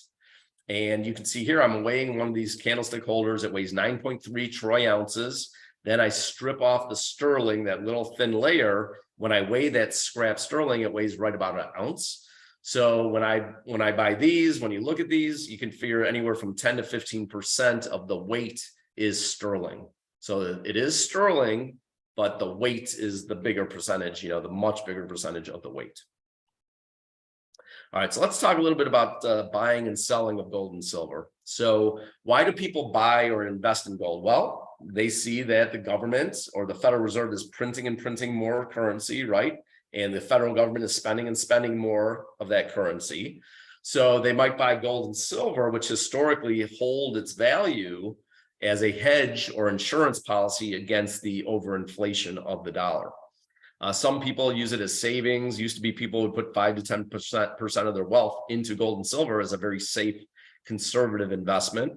And you can see here, I'm weighing one of these candlestick holders. It weighs 9.3 troy ounces. Then I strip off the sterling, that little thin layer. When I weigh that scrap sterling, it weighs right about an ounce. So when I buy these, when you look at these, you can figure anywhere from 10 to 15% of the weight is sterling. So it is sterling, but the weight is the bigger percentage, the much bigger percentage of the weight. All right, so let's talk a little bit about buying and selling of gold and silver. So why do people buy or invest in gold? Well, they see that the government or the Federal Reserve is printing and printing more currency, right? And the federal government is spending and spending more of that currency. So they might buy gold and silver, which historically hold its value as a hedge or insurance policy against the overinflation of the dollar. Some people use it as savings. Used to be people would put 5 to 10% of their wealth into gold and silver as a very safe, conservative investment.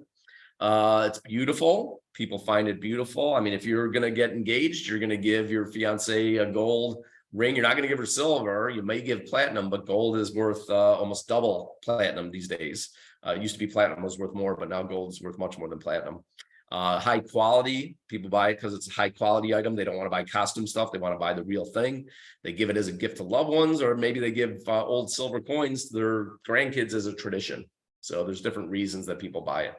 It's beautiful. People find it beautiful. I mean, if you're going to get engaged, you're going to give your fiance a gold ring. You're not going to give her silver. You may give platinum, but gold is worth almost double platinum these days. It used to be platinum was worth more, but now gold is worth much more than platinum. High quality, people buy it because it's a high quality item. They don't want to buy costume stuff. They want to buy the real thing. They give it as a gift to loved ones, or maybe they give old silver coins to their grandkids as a tradition. So there's different reasons that people buy it.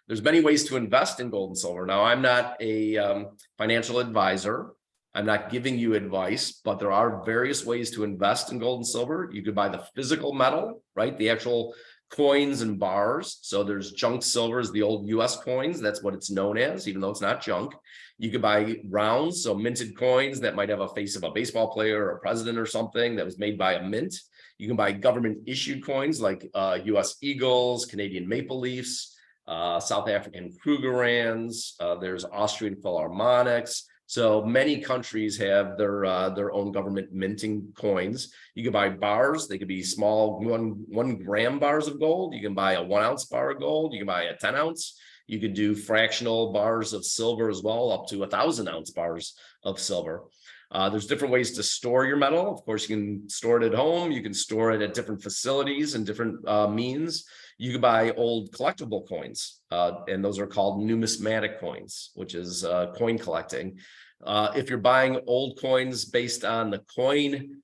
There's many ways to invest in gold and silver. Now, I'm not a financial advisor. I'm not giving you advice, but there are various ways to invest in gold and silver. You could buy the physical metal, right? The actual coins and bars. So there's junk silvers, the old US coins. That's what it's known as, even though it's not junk. You could buy rounds, so minted coins that might have a face of a baseball player or a president or something that was made by a mint. You can buy government issued coins like US Eagles, Canadian Maple Leafs, South African Krugerrands. There's Austrian Philharmonics. So many countries have their own government minting coins. You can buy bars. They could be small 1 gram bars of gold. You can buy a 1 ounce bar of gold. You can buy a 10 ounce. You could do fractional bars of silver as well, up to 1,000 ounce bars of silver. There's different ways to store your metal. Of course, you can store it at home. You can store it at different facilities and different means. You can buy old collectible coins, and those are called numismatic coins, which is coin collecting. If you're buying old coins based on the coin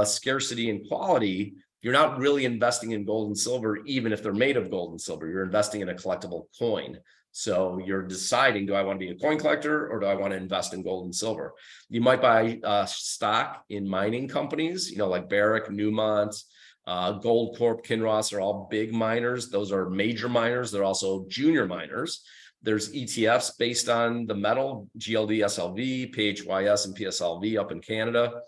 scarcity and quality, you're not really investing in gold and silver, even if they're made of gold and silver. You're investing in a collectible coin. So you're deciding, do I want to be a coin collector or do I want to invest in gold and silver? You might buy stock in mining companies, like Barrick, Newmont, Goldcorp, Kinross are all big miners. Those are major miners. They're also junior miners. There's ETFs based on the metal, GLD, SLV, PHYS, and PSLV up in Canada.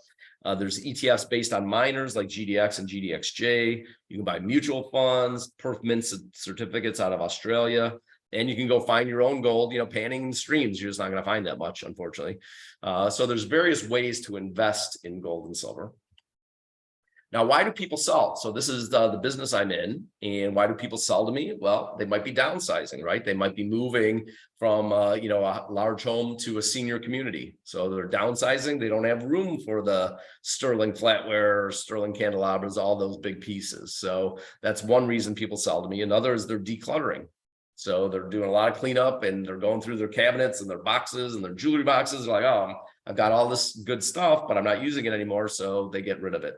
There's ETFs based on miners like GDX and GDXJ. You can buy mutual funds, Perth Mint certificates out of Australia. And you can go find your own gold, panning in streams. You're just not going to find that much, unfortunately. So there's various ways to invest in gold and silver. Now, why do people sell? So this is the business I'm in. And why do people sell to me? Well, they might be downsizing, right? They might be moving from, a large home to a senior community. So they're downsizing. They don't have room for the sterling flatware, sterling candelabras, all those big pieces. So that's one reason people sell to me. Another is they're decluttering. So they're doing a lot of cleanup and they're going through their cabinets and their boxes and their jewelry boxes. They're like, oh, I've got all this good stuff, but I'm not using it anymore. So they get rid of it.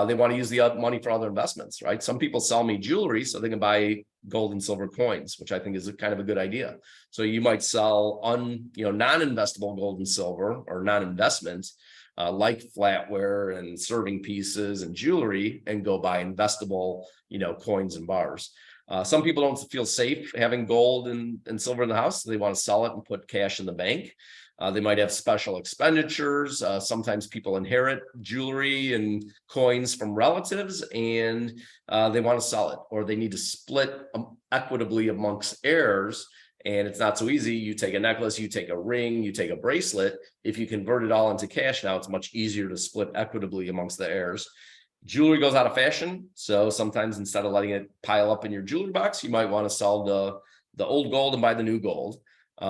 They want to use the money for other investments, right? Some people sell me jewelry so they can buy gold and silver coins, which I think is kind of a good idea. So you might sell non-investable gold and silver or non-investment like flatware and serving pieces and jewelry and go buy investable, coins and bars. Some people don't feel safe having gold and silver in the house. So they want to sell it and put cash in the bank. They might have special expenditures. Sometimes people inherit jewelry and coins from relatives, and they want to sell it, or they need to split equitably amongst heirs. And it's not so easy. You take a necklace, you take a ring, you take a bracelet. If you convert it all into cash now, it's much easier to split equitably amongst the heirs. Jewelry goes out of fashion. So sometimes instead of letting it pile up in your jewelry box, you might want to sell the old gold and buy the new gold.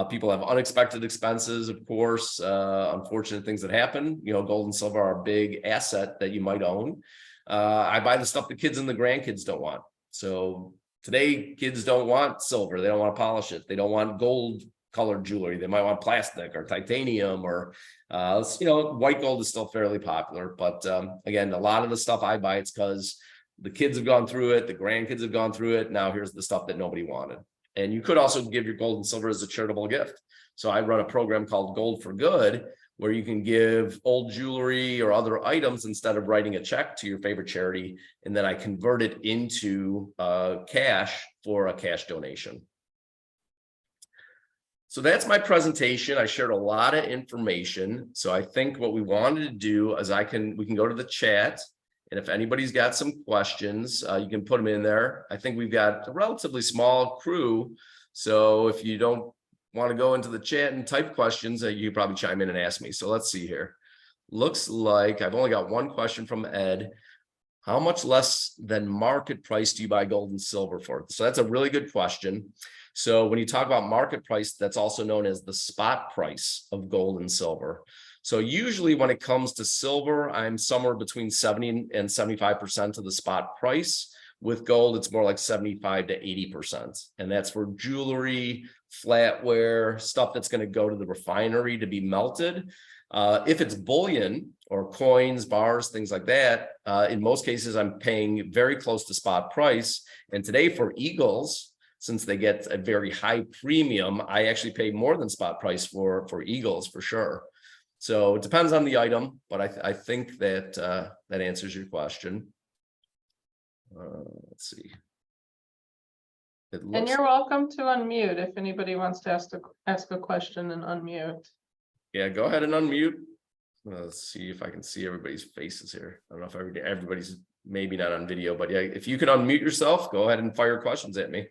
People have unexpected expenses, of course, unfortunate things that happen. Gold and silver are a big asset that you might own. I buy the stuff the kids and the grandkids don't want. So today, kids don't want silver. They don't want to polish it. They don't want gold colored jewelry. They might want plastic or titanium or, white gold is still fairly popular. But again, a lot of the stuff I buy, it's because the kids have gone through it. The grandkids have gone through it. Now here's the stuff that nobody wanted. And you could also give your gold and silver as a charitable gift. So I run a program called Gold for Good, where you can give old jewelry or other items instead of writing a check to your favorite charity. And then I convert it into cash for a cash donation. So that's my presentation. I shared a lot of information. So I think what we wanted to do is we can go to the chat. And if anybody's got some questions, you can put them in there. I think we've got a relatively small crew. So if you don't want to go into the chat and type questions, you probably chime in and ask me. So let's see here. Looks like I've only got one question from Ed. How much less than market price do you buy gold and silver for? So that's a really good question. So when you talk about market price, that's also known as the spot price of gold and silver. So usually when it comes to silver, I'm somewhere between 70 and 75% of the spot price. With gold, it's more like 75 to 80%. And that's for jewelry, flatware, stuff that's going to go to the refinery to be melted. If it's bullion or coins, bars, things like that, in most cases, I'm paying very close to spot price. And today for eagles, since they get a very high premium, I actually pay more than spot price for eagles for sure. So it depends on the item, but I think that that answers your question. Let's see.
And you're welcome to unmute if anybody wants to ask a question and unmute.
Yeah, go ahead and unmute. Let's see if I can see everybody's faces here. I don't know if everybody's maybe not on video, but yeah, if you can unmute yourself, go ahead and fire questions at me.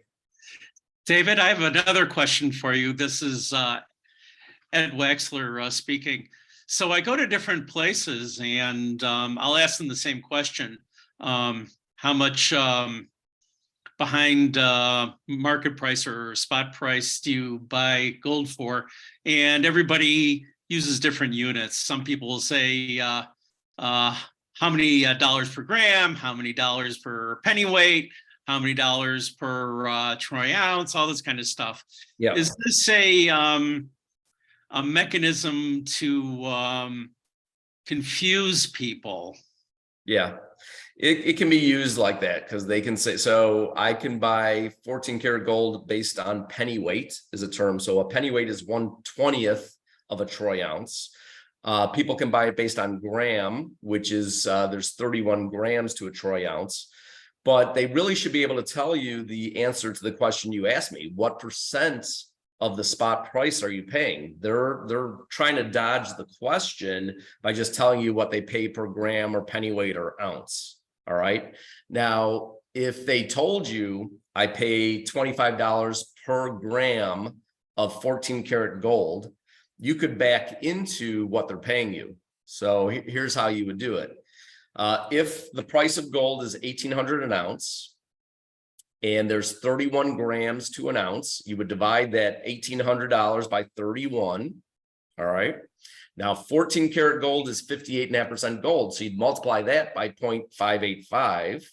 David, I have another question for you. This is Ed Waxler speaking. So I go to different places and I'll ask them the same question. How much behind market price or spot price do you buy gold for? And everybody uses different units. Some people will say, how many dollars per gram, how many dollars per pennyweight, how many dollars per troy ounce, all this kind of stuff.
Yeah.
Is this a mechanism to confuse people?
Yeah, it can be used like that because they can say, so I can buy 14 karat gold based on pennyweight is a term. So a pennyweight is 1/20th of a troy ounce. People can buy it based on gram, which is there's 31 grams to a troy ounce. But they really should be able to tell you the answer to the question you asked me. What percent of the spot price are you paying? They're trying to dodge the question by just telling you what they pay per gram or pennyweight or ounce. All right. Now, if they told you I pay $25 per gram of 14 karat gold, you could back into what they're paying you. So here's how you would do it. If the price of gold is $1,800 an ounce and there's 31 grams to an ounce, you would divide that $1,800 by 31. All right. Now 14 karat gold is 58.5% gold. So you'd multiply that by 0.585.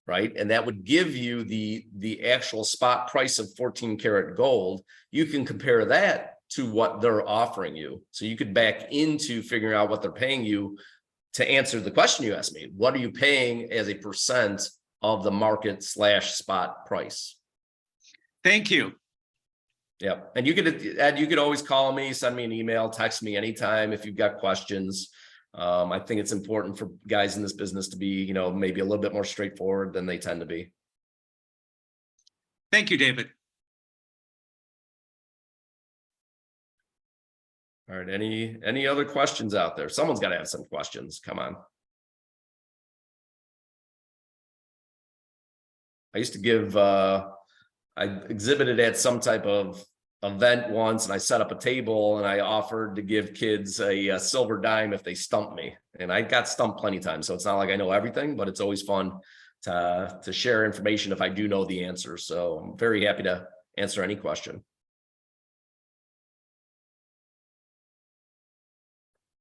Right. And that would give you the actual spot price of 14 karat gold. You can compare that to what they're offering you. So you could back into figuring out what they're paying you to answer the question you asked me. What are you paying as a percent of the market / spot price?
Thank you.
Yeah. And you could always call me, send me an email, text me anytime if you've got questions. I think it's important for guys in this business to be, maybe a little bit more straightforward than they tend to be.
Thank you, David.
All right, any other questions out there? Someone's got to have some questions. Come on. I used to give, I exhibited at some type of event once, and I set up a table and I offered to give kids a silver dime if they stumped me. And I got stumped plenty of times. So it's not like I know everything, but it's always fun to share information if I do know the answer. So I'm very happy to answer any question.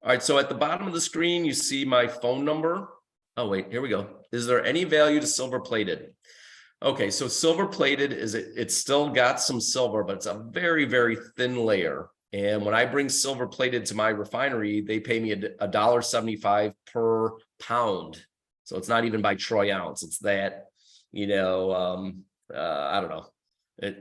All right, so at the bottom of the screen, you see my phone number. Oh, wait, here we go. Is there any value to silver plated? Okay, so silver plated is it's still got some silver, but it's a very, very thin layer. And when I bring silver plated to my refinery, they pay me $1.75 per pound. So it's not even by troy ounce. It's that, I don't know.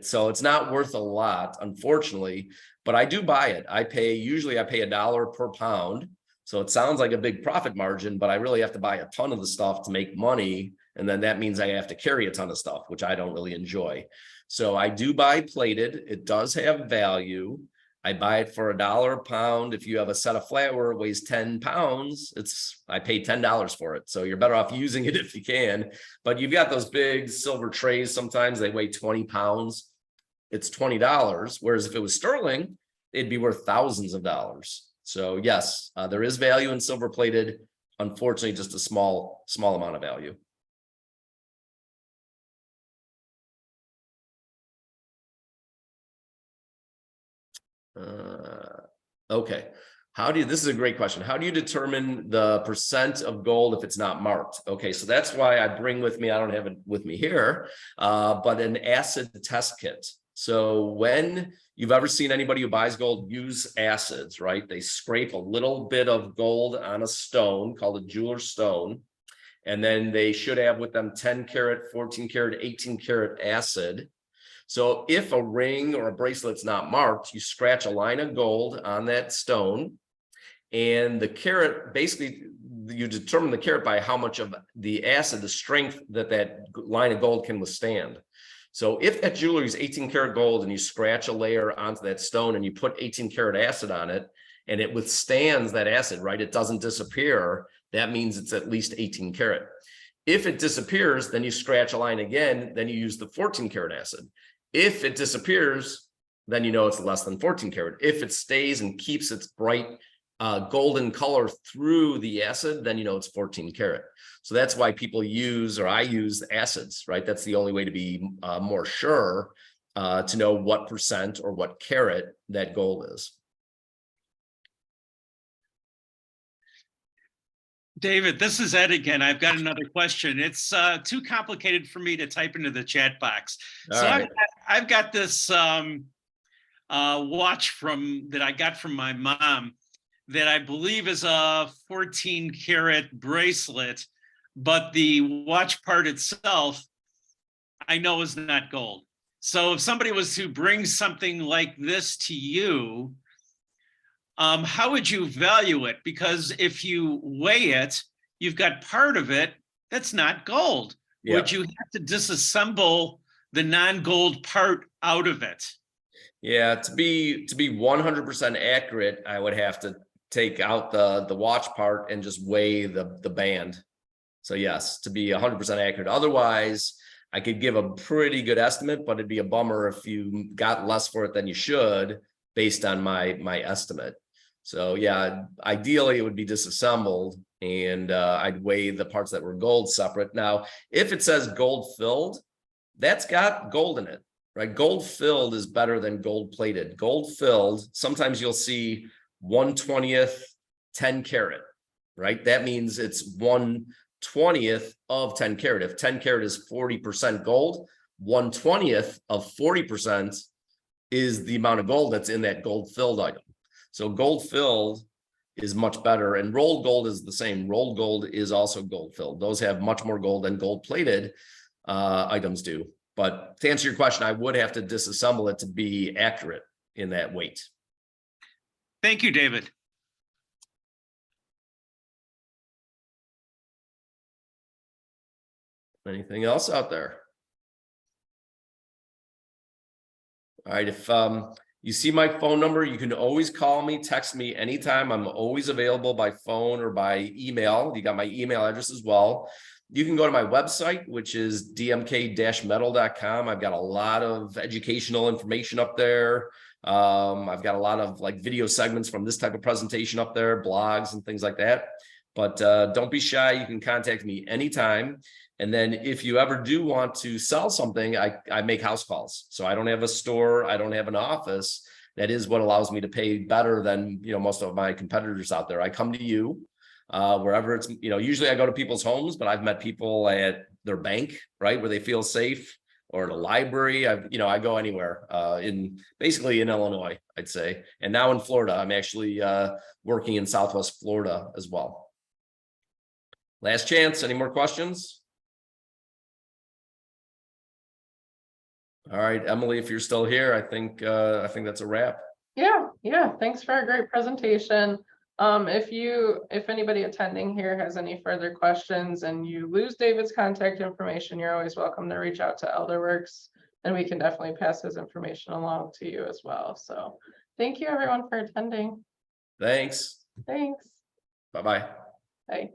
So it's not worth a lot, unfortunately, but I do buy it. Usually I pay $1 per pound. So it sounds like a big profit margin, but I really have to buy a ton of the stuff to make money. And then that means I have to carry a ton of stuff, which I don't really enjoy. So I do buy plated. It does have value. I buy it for $1 a pound. If you have a set of flatware, it weighs 10 pounds. I pay $10 for it. So you're better off using it if you can. But you've got those big silver trays. Sometimes they weigh 20 pounds. It's $20. Whereas if it was sterling, it'd be worth thousands of dollars. So yes, there is value in silver plated. Unfortunately, just a small amount of value. Okay. This is a great question. How do you determine the percent of gold if it's not marked? Okay, so that's why I bring with me, I don't have it with me here, but an acid test kit. So when you've ever seen anybody who buys gold use acids, right? They scrape a little bit of gold on a stone called a jeweler's stone. And then they should have with them 10 karat, 14 karat, 18 karat acid. So if a ring or a bracelet's not marked, you scratch a line of gold on that stone, and the carat, basically you determine the carat by how much of the acid, the strength that line of gold can withstand. So if that jewelry is 18 karat gold and you scratch a layer onto that stone and you put 18 karat acid on it and it withstands that acid, right? It doesn't disappear. That means it's at least 18 karat. If it disappears, then you scratch a line again, then you use the 14 karat acid. If it disappears, then you know it's less than 14 karat. If it stays and keeps its bright golden color through the acid, then you know it's 14 karat. So that's why people use, or I use, acids, right? That's the only way to be more sure to know what percent or what carat that gold is.
David, this is Ed again. I've got another question. It's too complicated for me to type into the chat box.
All
So
right.
I've got this watch that I got from my mom that I believe is a 14 karat bracelet, but the watch part itself, I know is not gold. So if somebody was to bring something like this to you, how would you value it? Because if you weigh it, you've got part of it that's not gold.
Yeah.
Would you have to disassemble the non-gold part out of it?
Yeah, to be 100% accurate, I would have to take out the watch part and just weigh the band. So yes, to be 100% accurate. Otherwise, I could give a pretty good estimate, but it'd be a bummer if you got less for it than you should based on my estimate. So yeah, ideally it would be disassembled, and I'd weigh the parts that were gold separate. Now, if it says gold filled, that's got gold in it, right? Gold filled is better than gold plated. Gold filled, sometimes you'll see 1/20th 10 karat, right? That means it's 1/20th of 10 karat. If 10 karat is 40% gold, 1/20th of 40% is the amount of gold that's in that gold filled item. So gold filled is much better, and rolled gold is the same. Rolled gold is also gold filled. Those have much more gold than gold plated items do. But to answer your question, I would have to disassemble it to be accurate in that weight.
Thank you, David.
Anything else out there? All right, if you see my phone number, you can always call me, text me anytime. I'm always available by phone or by email. You got my email address as well. You can go to my website, which is dmk-metal.com. I've got a lot of educational information up there. I've got a lot of like video segments from this type of presentation up there, blogs and things like that. But don't be shy. You can contact me anytime. And then if you ever do want to sell something, I make house calls. So I don't have a store. I don't have an office. That is what allows me to pay better than, most of my competitors out there. I come to you wherever it's, usually I go to people's homes, but I've met people at their bank, right, where they feel safe, or at a library. I go anywhere basically in Illinois, I'd say. And now in Florida, I'm actually working in Southwest Florida as well. Last chance. Any more questions? All right, Emily, if you're still here, I think that's a wrap.
Yeah. Thanks for a great presentation. If anybody attending here has any further questions and you lose David's contact information, you're always welcome to reach out to Elderworks, and we can definitely pass his information along to you as well. So thank you everyone for attending.
Thanks.
Thanks.
Bye-bye.
Bye.